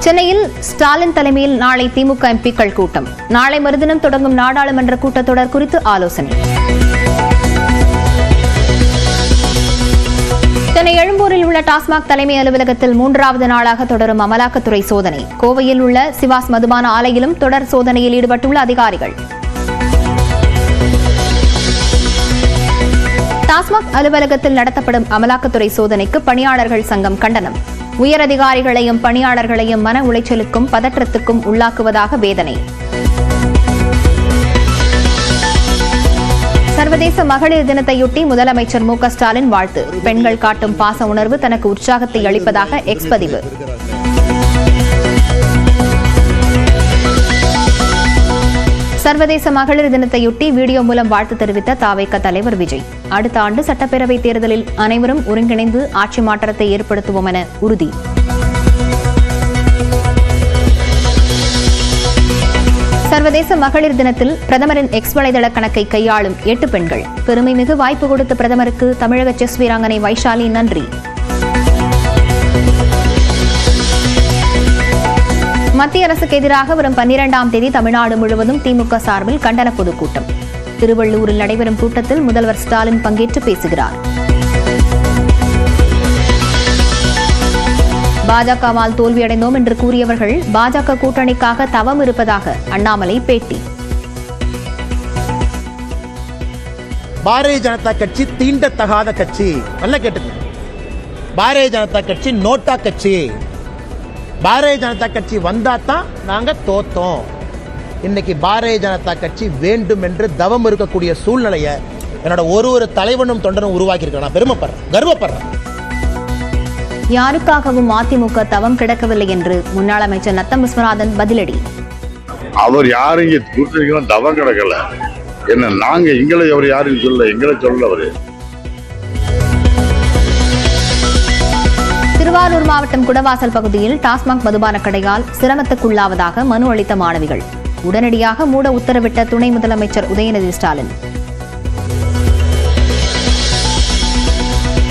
சென்னையில் ஸ்டாலின் தலைமையில் நாளை திமுக எம்பிக்கள் கூட்டம். நாளை மறுதினம் தொடங்கும் நாடாளுமன்ற கூட்டத்தொடர் குறித்து ஆலோசனை. சென்னை எழும்பூரில் உள்ள டாஸ்மாக் தலைமை அலுவலகத்தில் 3வது நாளாக தொடரும் அமலாக்கத்துறை சோதனை. கோவையில் உள்ள சிவாஸ் மதுபான ஆலையிலும் தொடர் சோதனையில் ஈடுபட்டுள்ள அதிகாரிகள். டாஸ்மாக் அலுவலகத்தில் நடத்தப்படும் அமலாக்கத்துறை சோதனைக்கு பணியாளர்கள் சங்கம் கண்டனம். உயரதிகாரிகளையும் பணியாளர்களையும் மன உளைச்சலுக்கும் பதற்றத்துக்கும் உள்ளாக்குவதாக வேதனை. சர்வதேச மகளிர் தினத்தையொட்டி முதலமைச்சர் மு க ஸ்டாலின் வாழ்த்து. பெண்கள் காட்டும் பாச உணர்வு தனக்கு உற்சாகத்தை அளிப்பதாக எக்ஸ் பதிவு. சர்வதேச மகளிர் தினத்தையொட்டி வீடியோ மூலம் வாழ்த்து தெரிவித்த தவேக தலைவர் விஜய், அடுத்த ஆண்டு சட்டப்பேரவைத் தேர்தலில் அனைவரும் ஒருங்கிணைந்து ஆட்சி மாற்றத்தை ஏற்படுத்துவோம் என உறுதி. சர்வதேச மகளிர் தினத்தில் பிரதமரின் எக்ஸ் வலைதள கணக்கை கையாளும் 8 பெண்கள். பெருமைமிகு வாய்ப்பு கொடுத்த பிரதமருக்கு தமிழக செஸ் வீராங்கனை வைஷாலி நன்றி. மத்திய அரசுக்கு எதிராக வரும் 12ஆம் தேதி தமிழ்நாடு முழுவதும் திமுக சார்பில் கண்டன பொதுக்கூட்டம். திருவள்ளூரில் நடைபெறும் கூட்டத்தில் முதல்வர் ஸ்டாலின் பங்கேற்று பேசுகிறார். பாஜகவால் தோல்வியடைந்தோம் என்று கூறியவர்கள் பாஜக கூட்டணிக்காக தவம் இருப்பதாக அண்ணாமலை பேட்டி. பாரதிய ஜனதா கட்சி தீண்டத்தகாத கட்சி. நல்லா கேட்டுங்க, பாரதிய ஜனதா கட்சி நோட்டா கட்சி. பாரதிய ஜனதா கட்சி வந்தாதான் நாங்க தோத்தோம். இன்னைக்கு பாரதிய ஜனதா கட்சி வேண்டும் என்று தவம் இருக்கக்கூடிய சூழ்நிலையை என்னோட ஒரு தலைவனும் தொண்டனும் உருவாக்கி இருக்க நான் பெருமைப்படுறேன், கர்வப்படுறேன். யாருக்காகவும் அதிமுக தவம் கிடக்கவில்லை என்று முன்னாள் அமைச்சர் நத்தம் விஸ்வநாதன் பதிலடி. அவர் யாரும் இங்க கூட்டணிக்கு தவம் கிடக்கல, என்ன நாங்க எங்களை அவர் யாரும் சொல்ல, எங்களை சொல்ல அவரு. திருவாரூர் மாவட்டம் குடவாசல் பகுதியில் டாஸ்மாக் மதுபான கடையால் சிரமத்துக்குள்ளாவதாக மனு அளித்த மாணவிகள். உடனடியாக மூட உத்தரவிட்ட துணை முதலமைச்சர் உதயநிதி ஸ்டாலின்.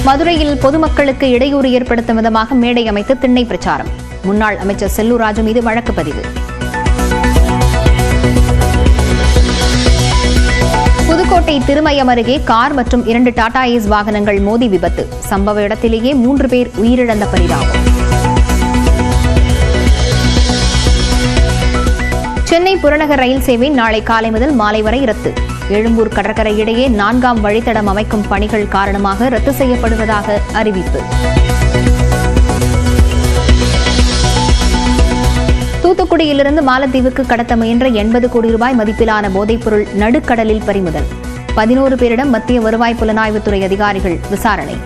மதுரையில் பொதுமக்களுக்கு இடையூறு ஏற்படுத்தும் விதமாக மேடை அமைத்து திண்ணை பிரச்சாரம். முன்னாள் அமைச்சர் செல்லூர் ராஜு மீது வழக்கு பதிவு. புதுக்கோட்டை திருமயம் அருகே கார் மற்றும் 2 டாடா ஏஸ் வாகனங்கள் மோதி விபத்து. சம்பவ இடத்திலேயே 3 பேர் உயிரிழந்த பரிதாபம். சென்னை புறநகர் ரயில் சேவை நாளை காலை முதல் மாலை வரை ரத்து. எழும்பூர் கடற்கரை இடையே 4ஆம் வழித்தடம் அமைக்கும் பணிகள் காரணமாக ரத்து செய்யப்படுவதாக அறிவிப்பு. தூத்துக்குடியிலிருந்து மாலத்தீவுக்கு கடத்த முயன்ற 80 கோடி ரூபாய் மதிப்பிலான போதைப்பொருள் நடுக்கடலில் பறிமுதல். 11 பேரிடம் மத்திய வருவாய் புலனாய்வுத்துறை அதிகாரிகள் விசாரணை.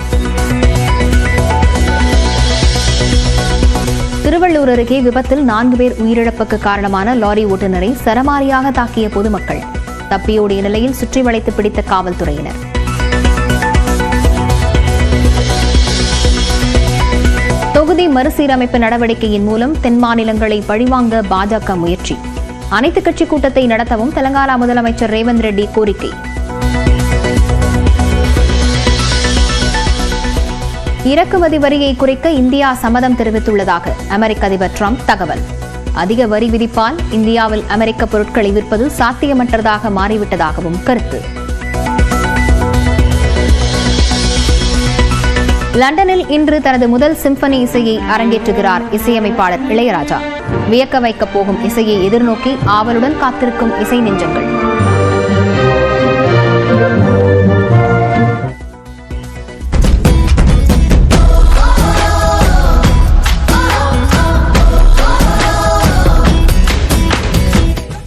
திருவள்ளூர் அருகே விபத்தில் 4 பேர் உயிரிழப்புக்கு காரணமான லாரி ஓட்டுநரை சரமாரியாக தாக்கிய பொதுமக்கள். தப்பியோடிய நிலையில் சுற்றி வளைத்து பிடித்த காவல்துறையினர். தொகுதி மறுசீரமைப்பு நடவடிக்கையின் மூலம் தென் மாநிலங்களை பழிவாங்க பாஜக முயற்சி. அனைத்துக் கட்சி கூட்டத்தை நடத்தவும் தெலங்கானா முதலமைச்சர் ரேவந்த் ரெட்டி கோரிக்கை. இறக்குமதி வரியை குறைக்க இந்தியா சம்மதம் தெரிவித்துள்ளதாக அமெரிக்க அதிபர் டிரம்ப் தகவல். அதிக வரி விதிப்பால் இந்தியாவில் அமெரிக்க பொருட்களை விற்பது சாத்தியமற்றதாக மாறிவிட்டதாகவும் கருத்து. லண்டனில் இன்று தனது முதல் சிம்பனி இசையை அரங்கேற்றுகிறார் இசையமைப்பாளர் இளையராஜா. வியக்க வைக்கப் போகும் இசையை எதிர்நோக்கி ஆவலுடன் காத்திருக்கும் இசை நெஞ்சங்கள்.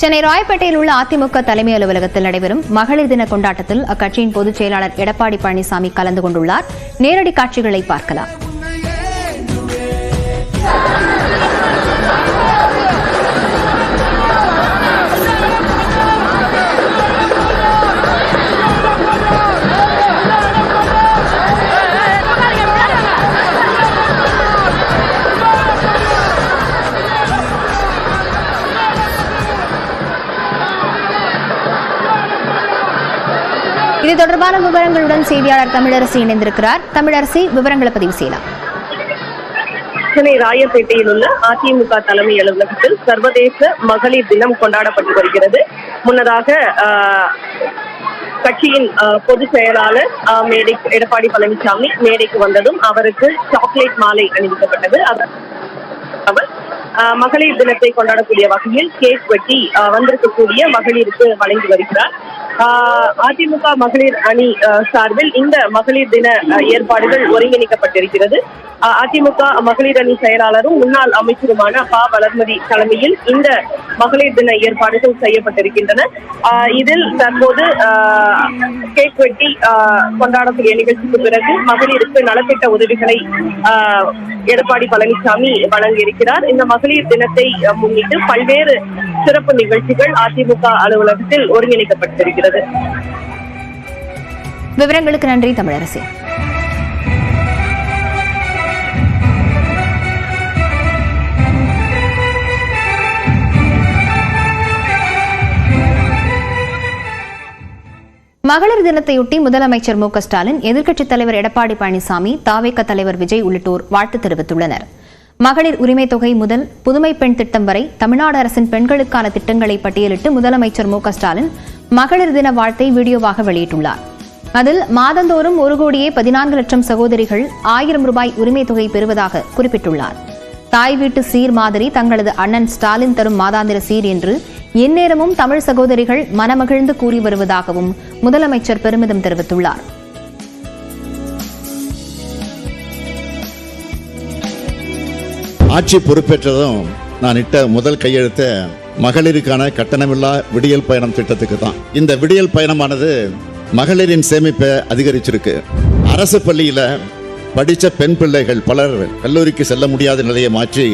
சென்னை ராயப்பேட்டையில் உள்ள அதிமுக தலைமை அலுவலகத்தில் நடைபெறும் மகளிர் தின கொண்டாட்டத்தில் அக்கட்சியின் பொதுச் செயலாளர் எடப்பாடி பழனிசாமி கலந்து கொண்டுள்ளார். நேரடி காட்சிகளை பார்க்கலாம். இது தொடர்பான விவரங்களுடன் செய்தியாளர் தமிழரசி இணைந்திருக்கிறார். தமிழரசி, விவரங்களை பதிவு செய்யலாம். சென்னை ராயப்பேட்டையில் உள்ள அதிமுக தலைமை அலுவலகத்தில் சர்வதேச மகளிர் தினம் கொண்டாடப்பட்டு வருகிறது. முன்னதாக கட்சியின் பொதுச் செயலாளர் எடப்பாடி பழனிசாமி மேடைக்கு வந்ததும் அவருக்கு சாக்லேட் மாலை அணிவிக்கப்பட்டது. அவர் மகளிர் தினத்தை கொண்டாடக்கூடிய வகையில் கேக் வெட்டி வந்திருக்கக்கூடிய மகளிருக்கு வழங்கி வருகிறார். அதிமுக மகளிர் அணி சார்பில் இந்த மகளிர் தின ஏற்பாடுகள் ஒருங்கிணைக்கப்பட்டிருக்கிறது. அதிமுக மகளிர் அணி செயலாளரும் முன்னாள் அமைச்சருமான வளர்மதி தலைமையில் இந்த மகளிர் தின ஏற்பாடுகள் செய்யப்பட்டிருக்கின்றன. இதில் தற்போது கேக் வெட்டி கொண்டாடக்கூடிய நிகழ்ச்சிக்கு பிறகு மகளிருக்கு நலத்திட்ட உதவிகளை எடப்பாடி பழனிசாமி வழங்கியிருக்கிறார். இந்த மகளிர் தினத்தை முன்னிட்டு பல்வேறு சிறப்பு நிகழ்ச்சிகள் அதிமுக அலுவலகத்தில் ஒருங்கிணைக்கப்பட்டிருக்கிறது. விவரங்களுக்கு நன்றி தமிழரசி. மகளிர் தினத்தையொட்டி முதலமைச்சர் மு க ஸ்டாலின், எதிர்க்கட்சித் தலைவர் எடப்பாடி பழனிசாமி, தாவேக தலைவர் விஜய் உள்ளிட்டோர் வாழ்த்து தெரிவித்துள்ளனர். மகளிர் உரிமை தொகை முதல் புதுமை பெண் திட்டம் வரை தமிழ்நாடு அரசின் பெண்களுக்கான திட்டங்களை பட்டியலிட்டு முதலமைச்சர் மு க ஸ்டாலின் மகளிர் தின வாழ்த்தை வீடியோவாக வெளியிட்டுள்ளார். அதில் மாதந்தோறும் 1,14,00,000 சகோதரிகள் 1000 ரூபாய் உரிமை தொகை பெறுவதாக குறிப்பிட்டுள்ளார். தாய் வீட்டு சீர் மாதிரி தங்களது அண்ணன் ஸ்டாலின் தரும் மாதாந்திர சீர் என்று எந்நேரமும் தமிழ் சகோதரிகள் மனமகிழ்ந்து கூறி வருவதாகவும் முதலமைச்சர் பெருமிதம் தெரிவித்துள்ளார். ஆட்சி பொறுப்பேற்றதும் நான் இட்ட முதல் கையெழுத்த மகளிருக்கான கட்டணமில்லா விடியல் பயணம் திட்டத்துக்கு தான். இந்த விடியல் பயணமானது மகளிரின் சேமிப்பை அதிகரிச்சிருக்கு. அரசு பள்ளியில படித்த பெண் பிள்ளைகள் பலர் கல்லூரிக்கு செல்ல முடியாத நிலையை மாற்றி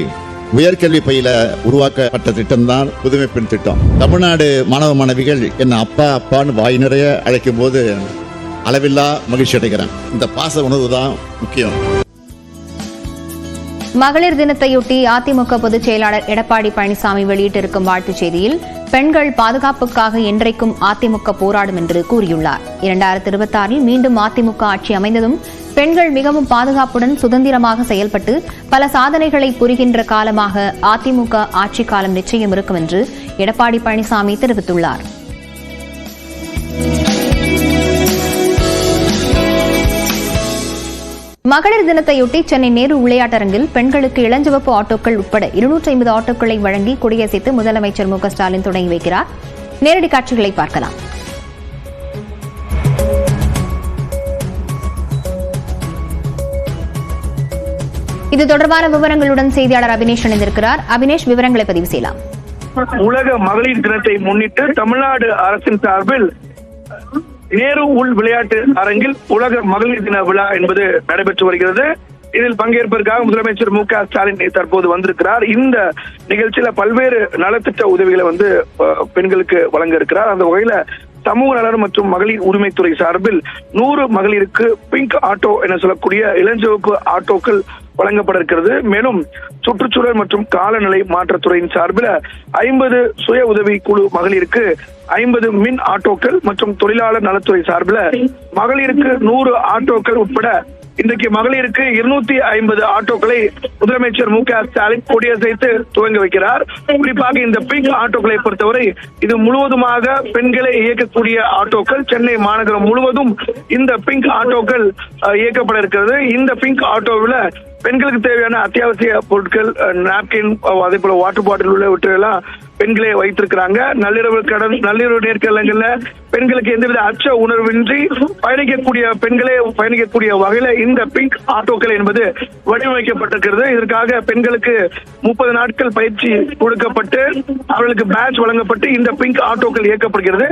உயர்கல்வி பயில உருவாக்கப்பட்ட திட்டம் தான் புதுமை பெண் திட்டம். தமிழ்நாடு மாணவ மாணவிகள் என்ன அப்பா அப்பான்னு வாய் நிறைய அழைக்கும் போது அளவில்லா மகிழ்ச்சி அடைகிறேன். இந்த பாச உணர்வு தான் முக்கியம். மகளிர் தினத்தையொட்டி அதிமுக பொதுச் செயலாளர் எடப்பாடி பழனிசாமி வெளியிட்டிருக்கும் வாழ்த்துச் செய்தியில், பெண்கள் பாதுகாப்புக்காக என்றைக்கும் அதிமுக போராடும் என்று கூறியுள்ளார். 2026 மீண்டும் அதிமுக ஆட்சி அமைந்ததும் பெண்கள் மிகவும் பாதுகாப்புடன் சுதந்திரமாக செயல்பட்டு பல சாதனைகளை புரிகின்ற காலமாக அதிமுக ஆட்சி காலம் நிச்சயம் இருக்கும் என்று எடப்பாடி பழனிசாமி தெரிவித்துள்ளார். மகளிர் தினத்தையொட்டி சென்னை நேரு விளையாட்டரங்கில் பெண்களுக்கு இளஞ்சிவப்பு ஆட்டோக்கள் உட்பட 250 ஆட்டோக்களை வழங்கி கொடியசைத்து முதலமைச்சர் மு க ஸ்டாலின் தொடங்கி வைக்கிறார். நேரடி காட்சிகளை பார்க்கலாம். இது தொடர்பான விவரங்களுடன் செய்தியாளர் அபினேஷ் இணைந்திருக்கிறார். அபினேஷ், விவரங்களை பதிவு செய்யலாம். உலக மகளிர் தினத்தை முன்னிட்டு தமிழ்நாடு அரசின் சார்பில் நேரு உள் விளையாட்டு அரங்கில் உலக மகளிர் தின விழா என்பது நடைபெற்று வருகிறது. இதில் பங்கேற்பதற்காக முதலமைச்சர் மு க ஸ்டாலின் தற்போது வந்திருக்கிறார். இந்த நிகழ்ச்சியில பல்வேறு நலத்திட்ட உதவிகளை பெண்களுக்கு வழங்க இருக்கிறார். அந்த வகையில சமூக நலன் மற்றும் மகளிர் உரிமைத்துறை சார்பில் 100 மகளிருக்கு பிங்க் ஆட்டோ என சொல்லக்கூடிய இளஞ்சிவப்பு ஆட்டோக்கள் வழங்கப்பட இருக்கிறது. மேலும் சுற்றுச்சூழல் மற்றும் காலநிலை மாற்றத்துறையின் சார்பில் 50 சுய உதவி குழு மகளிருக்கு 50 மின் ஆட்டோக்கள் மற்றும் தொழிலாளர் நலத்துறை சார்பில் மகளிருக்கு 100 ஆட்டோக்கள் உட்பட இன்றைக்கு மகளிருக்கு 250 ஆட்டோக்களை முதலமைச்சர் மு க ஸ்டாலின் கொடியசைத்து துவங்கி வைக்கிறார். குறிப்பாக இந்த பிங்க் ஆட்டோக்களை பொறுத்தவரை இது முழுவதுமாக பெண்களை இயக்கக்கூடிய ஆட்டோக்கள். சென்னை மாநகரம் முழுவதும் இந்த பிங்க் ஆட்டோக்கள் இயக்கப்பட இருக்கிறது. இந்த பிங்க் ஆட்டோவில் பெண்களுக்கு தேவையான அத்தியாவசிய பொருட்கள், நாப்கின், அதே போல வாட்டர் பாட்டில் உள்ளவற்றையெல்லாம் பெண்களே வைத்திருக்கிறாங்க. நள்ளிரவு நேர்காணல்கள்ல பெண்களுக்கு எந்தவித அச்ச உணர்வின்றி பெண்களே பயணிக்கக்கூடிய வகையில இந்த பிங்க் ஆட்டோக்கள் என்பது வடிவமைக்கப்பட்டிருக்கிறது. இதற்காக பெண்களுக்கு 30 நாட்கள் பயிற்சி கொடுக்கப்பட்டு அவர்களுக்கு பேட்ச் வழங்கப்பட்டு இந்த பிங்க் ஆட்டோக்கள் இயக்கப்படுகிறது.